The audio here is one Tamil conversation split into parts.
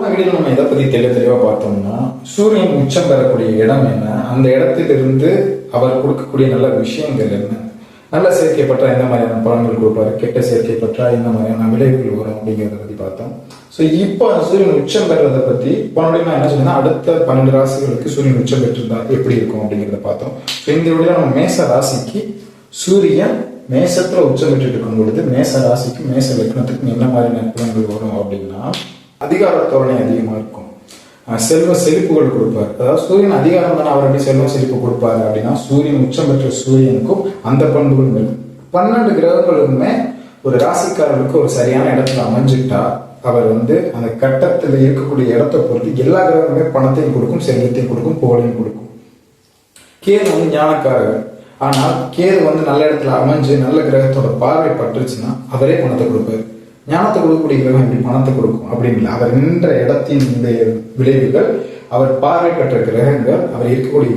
போன வீடியோ நம்ம எதை பத்தி தெளிவா பார்த்தோம்னா, சூரியன் உச்சம் பெறக்கூடிய இடம் என்ன, அந்த இடத்திலிருந்து அவர் கொடுக்கக்கூடிய நல்ல விஷயங்கள் என்ன, நல்ல சேர்க்கை பற்றா எந்த மாதிரியான பலன்கள் கொடுப்பாரு, கெட்ட சேர்க்கை பற்றா எந்த மாதிரியான விளைவுகள் வரும் அப்படிங்கிறத பத்தி பார்த்தோம். ஸோ இப்போ சூரியன் உச்சம் பெறதை பத்தி மறுபடியும் நான் என்ன சொன்னா, அடுத்த 12 ராசிகளுக்கு சூரியன் உச்சம் பெற்றிருந்தா எப்படி இருக்கும் அப்படிங்கிறத பார்த்தோம். இந்த வீடியோ நம்ம மேச ராசிக்கு சூரியன் மேசத்துல உச்சம் பெற்று இருக்கும் பொழுது மேச ராசிக்கு மேச லக்னத்துக்கு என்ன மாதிரி நற்பலன்கள் வரும் அப்படின்னா, அதிகார தோரணை அதிகமா இருக்கும், செல்வ செழிப்புகள் கொடுப்பார். அதாவது சூரியன் அதிகாரம் தானே, அவர் எப்படி செல்வம் செழிப்பு கொடுப்பாரு அப்படின்னா, சூரியன் உச்சம் பெற்ற சூரியனுக்கும் அந்த பண்புகளும் இருக்கு. 12 கிரகங்களுமே ஒரு ராசிக்காரர்களுக்கு ஒரு சரியான இடத்துல அமைஞ்சிட்டா அவர் அந்த கட்டத்தில் இருக்கக்கூடிய இடத்தை பொறுத்து எல்லா கிரகங்களுமே பணத்தையும் கொடுக்கும், செல்வத்தையும் கொடுக்கும், புகழையும் கொடுக்கும். கேது ஞானக்காரர். ஆனால் கேது நல்ல இடத்துல அமைஞ்சு நல்ல கிரகத்தோட பார்வை பட்டுருச்சுன்னா அவரே பணத்தை கொடுப்பாரு. ஞானத்தை கொடுக்கக்கூடிய கிரகம் எப்படி பணத்தை கொடுக்கும் அப்படின்னு அவர் நின்ற இடத்தின் விளைவுகள், அவர் பார்வை பெற்ற கிரகங்கள், அவர் இருக்கக்கூடிய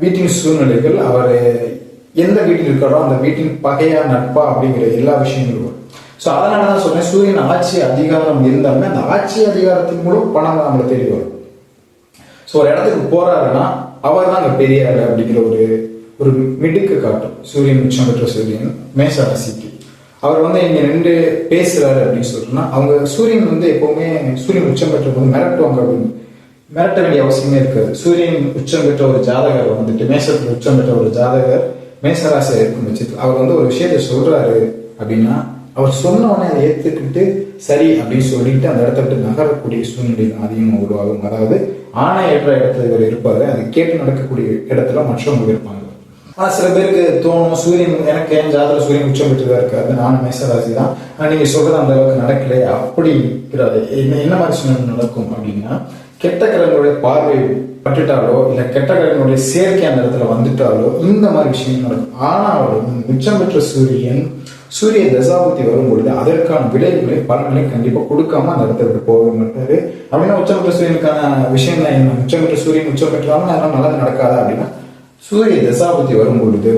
வீட்டின் சூழ்நிலைகள், அவர் எந்த வீட்டில் இருக்காரோ அந்த வீட்டின் பகையா நட்பா அப்படிங்கிற எல்லா விஷயங்களும் வரும். ஸோ அதனாலதான் சொன்னேன், சூரியன் ஆட்சி அதிகாரம் இருந்தாலுமே அந்த ஆட்சி அதிகாரத்தின் மூலம் பணம் நம்மளை தேடி வரும். ஸோ ஒரு இடத்துக்கு போறாருன்னா அவர் தான் அங்கே பெரிய ஆளு அப்படிங்கிற ஒரு மிடுக்கு காட்டும் சூரியன் உச்சம் பெற்ற சூரியன் மேச ராசிக்கு. அவர் இங்க நின்று பேசுறாரு அப்படின்னு சொல்றோம்னா, அவங்க சூரியன் எப்பவுமே சூரியன் உச்சம் பெற்ற போது மிரட்டுவாங்க அப்படின்னு மிரட்ட வேண்டிய அவசியமே இருக்காது. சூரியன் உச்சம் பெற்ற ஒரு ஜாதகர் மேசத்துல உச்சம் பெற்ற ஒரு ஜாதகர் மேசராசியா இருக்கும் பட்சத்தில் அவர் ஒரு விஷயத்த சொல்றாரு அப்படின்னா, அவர் சொன்ன உடனே அதை ஏத்துக்கிட்டு சரி அப்படின்னு சொல்லிட்டு அந்த இடத்த விட்டு நகரக்கூடிய சூழ்நிலை அதிகமாக உருவாகும். அதாவது ஆணையற்ற இடத்துல இவர் இருப்பாரு, அதை கேட்டு நடக்கக்கூடிய இடத்துல மற்றவங்க இருப்பாங்க. ஆனா சில பேருக்கு தோணும், சூரியன் எனக்கு என் ஜாதகத்துல சூரியன் உச்சம் பெற்றுதான் இருக்காரு, நானும் மேசராசி தான், ஆனா நீங்க சொல்றது அந்த அளவுக்கு நடக்கல அப்படி என்ன மாதிரி சூழ்நிலை நடக்கும் அப்படின்னா, கெட்ட கிரகங்களுடைய பார்வை பட்டுட்டாலோ இல்ல கெட்ட கிரகங்களுடைய சேர்க்கை அந்த இடத்துல வந்துட்டாலோ இந்த மாதிரி விஷயங்கள் நடக்கும். ஆனாலும் உச்சம் பெற்ற சூரிய தசாபுத்தி வரும்பொழுது அதற்கான விளைவுகளை பலன்களை கண்டிப்பா கொடுக்காம அந்த இடத்த விட்டு போக மாட்டாரு. அப்படின்னா உச்சம் பெற்ற சூரியனுக்கான விஷயங்கள் என்ன, உச்சம் பெற்ற சூரியன் உச்சம் பெற்றாலும் அதெல்லாம் நல்லது நடக்காதா அப்படின்னா, சூரிய தசாபுத்தி வரும் பொழுது,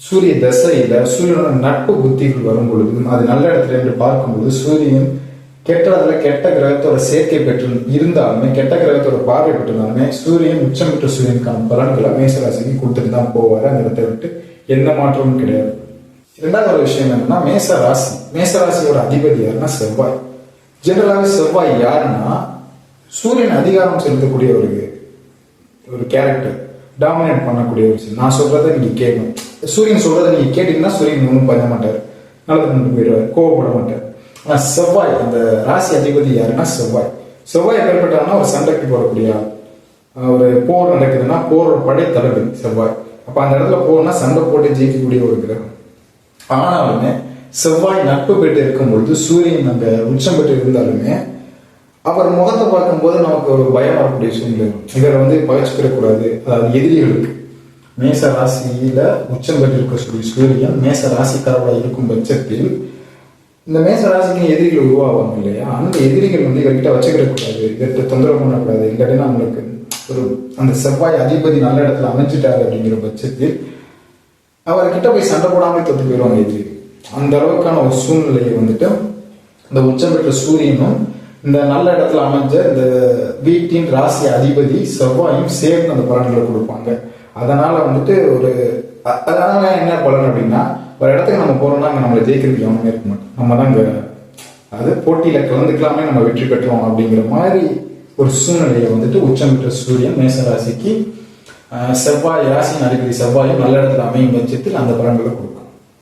சூரிய தசையில சூரியனோட நட்பு புத்திகள் வரும் பொழுது, அது நல்ல இடத்துல என்று பார்க்கும்போது சூரியன் கெட்டதுல கெட்ட கிரகத்தோட சேர்க்கை பெற்று இருந்தாலுமே கெட்ட கிரகத்தோட பார்வை பெற்றிருந்தாலுமே சூரியன் உச்சம் பெற்ற சூரியனுக்கான பலன்களை மேசராசிக்கு கொடுத்துட்டு தான் போவாரு. அந்த இடத்தை விட்டு எந்த மாற்றமும் கிடையாது. இரண்டாவது ஒரு விஷயம் என்னன்னா, மேசராசியோட அதிபதி யாருன்னா செவ்வாய். ஜெனரலாக செவ்வாய் யாருன்னா சூரியன் அதிகாரம் செலுத்தக்கூடிய ஒரு கேரக்டர், டாமினேட் பண்ணக்கூடிய ஒரு விஷயம். நான் சொல்றதை நீங்க கேட்கணும், சூரியன் சொல்றதை நீங்க கேட்டீங்கன்னா சூரியன் ஒன்றும் பண்ண மாட்டார், நல்லது கொண்டு போயிடுவார், கோவப்பட மாட்டார். ஆனா செவ்வாய், அந்த ராசி அதிபதி யாருன்னா செவ்வாய். செவ்வாய் ஏற்பட்டாங்கன்னா ஒரு சண்டைக்கு போடக்கூடிய ஒரு போர் நடக்குதுன்னா போரோட படை தளபதி செவ்வாய். அப்ப அந்த இடத்துல போனா சண்டை போட்டு ஜெயிக்கக்கூடிய ஒரு கிரகம். ஆனாலுமே செவ்வாய் நட்பு பெற்று இருக்கும் பொழுது சூரியன் அங்க உச்சம் பெற்று இருந்தாலுமே அவர் முகத்தை பார்க்கும்போது நமக்கு ஒரு பயம் வரக்கூடிய சூழ்நிலை. இவரை பகைச்சுக்கிடக்கூடாது, அதாவது எதிரிகளுக்கு. மேச ராசியில உச்சம் பெற்று இருக்கக்கூடிய சூரியன் மேச ராசிக்காரர்களாக இருக்கும் பட்சத்தில் இந்த மேச ராசிக்கு எதிரிகள் உருவாவாங்க இல்லையா, அந்த எதிரிகள் இவர்கிட்ட வச்சுக்கிடக்கூடாது, இவர்கிட்ட தொந்தரவு பண்ணக்கூடாது. இல்லாட்டினா நம்மளுக்கு அந்த செவ்வாய் அதிபதி நல்ல இடத்துல அமைஞ்சிட்டாரு அப்படிங்கிற பட்சத்தில் அவர்கிட்ட போய் சண்டை போடாமலே தொட்டு போயிடுவாங்க எதிரிகள். அந்த அளவுக்கான ஒரு சூழ்நிலையை இந்த உச்சம் பெற்ற சூரியனும் இந்த நல்ல இடத்துல அமைஞ்ச இந்த வீட்டின் ராசி அதிபதி செவ்வாயும் சேர்ந்து அந்த பலன்களை கொடுப்பாங்க. அதனால அதனால என்ன பலன் அப்படின்னா, ஒரு இடத்துக்கு நம்ம போறோம்னா அங்க நம்மளை ஜெயிக்கிறதுக்கு எவனுமே இருக்க மாட்டோம், நம்ம தான் அது போட்டியில கலந்துக்கலாமே நம்ம வெற்றி பெற்றோம் அப்படிங்கிற மாதிரி ஒரு சூழ்நிலையை உச்சம் பெற்ற சூரியன் மேசராசிக்கு செவ்வாய் ராசியின் அதிபதி செவ்வாயும் நல்ல இடத்துல அமையும் பட்சத்தில் அந்த பலன்களை கொடுக்கும்.